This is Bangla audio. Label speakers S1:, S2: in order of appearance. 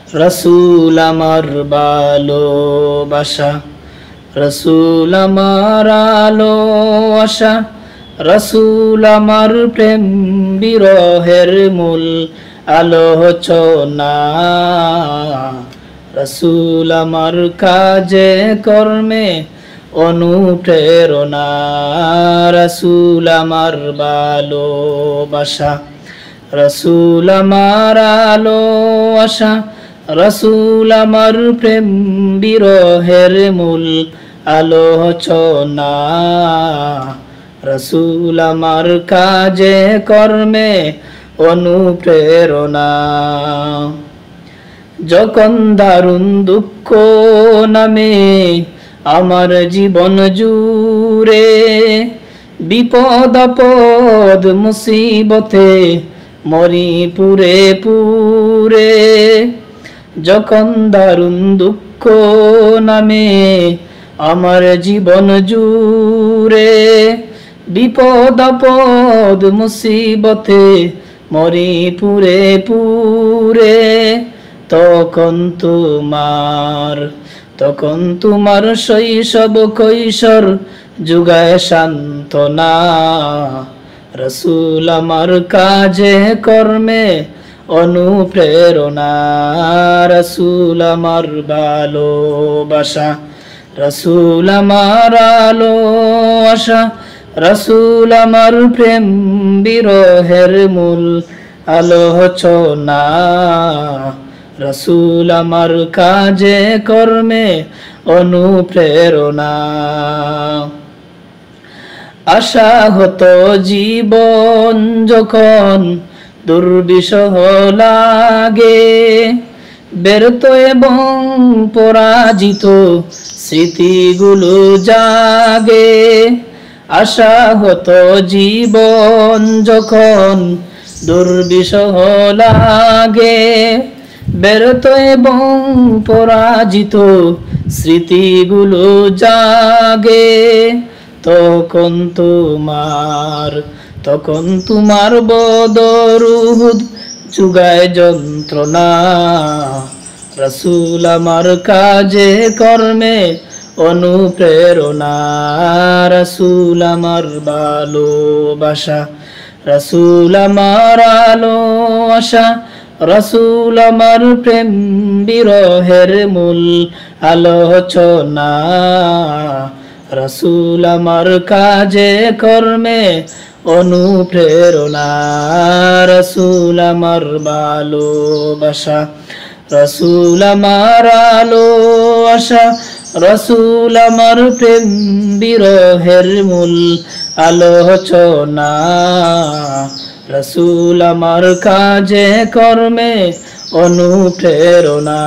S1: রসুল আমার ভালোবাসা, রসুল আমার আলো আশা, রসুল আমার প্রেম বিরহের মূল আলোচনা। রসুল আমার কাজে কর্মে অনুপ্রেরণা, রসুল আমার ভালোবাসা, রসুল আমার আলো আশা, রসুল আমার প্রেম বিরহের মূল আলোচনা। রসুল আমার কাজে কর্মে অনুপ্রেরণা। যখন দারুণ দুঃখ নামে আমার জীবন জুড়ে, বিপদ আপদ মুসিবতে মরি পুরে পুরে। যখন দারুণ দুঃখ নামে আমার জীবন জুড়ে, বিপদ আপদ মুসিবতে মরি পুরে পুরে। তখন তোমার শৈশব কৈশোর যুগায় সান্ত্বনা। রসুল আমার কাজে কর্মে অনুপ্রেরণা, রসুল আমার ভালোবাসা, রসুল আমার আলো আশা, রসুল আমার প্রেম বিরহের মূল আলোচনা। রসুল আমার কাজে কর্মে অনুপ্রেরণা। আশা হতো জীবন যখন দুর্বিষহ লাগে, ব্যর্থ এবং পরাজিত স্মৃতিগুলো জাগে। আশা হতো জীবন যখন দুর্বিষহ লাগে, ব্যর্থ এবং পরাজিত স্মৃতিগুলো জাগে। তখন তোমার বদরুদ যুগায় যন্ত্রণা। রসুল আমার কাজে কর্মে অনুপ্রেরণা, রসুল আমার ভালোবাসা, রসুল আমার আলো আশা, রসুল আমার প্রেম বিরহের মূল আলোচনা। রসুল আমার কাজে কর্মে অনুপ্রেরণা, রসুল আমার ভালোবাসা, রসুল আমার আলো আশা, রসুল আমার প্রেম বিরহের মূল আলোচনা। রসুল আমার কাজে কর্মে অনুপ্রেরণা।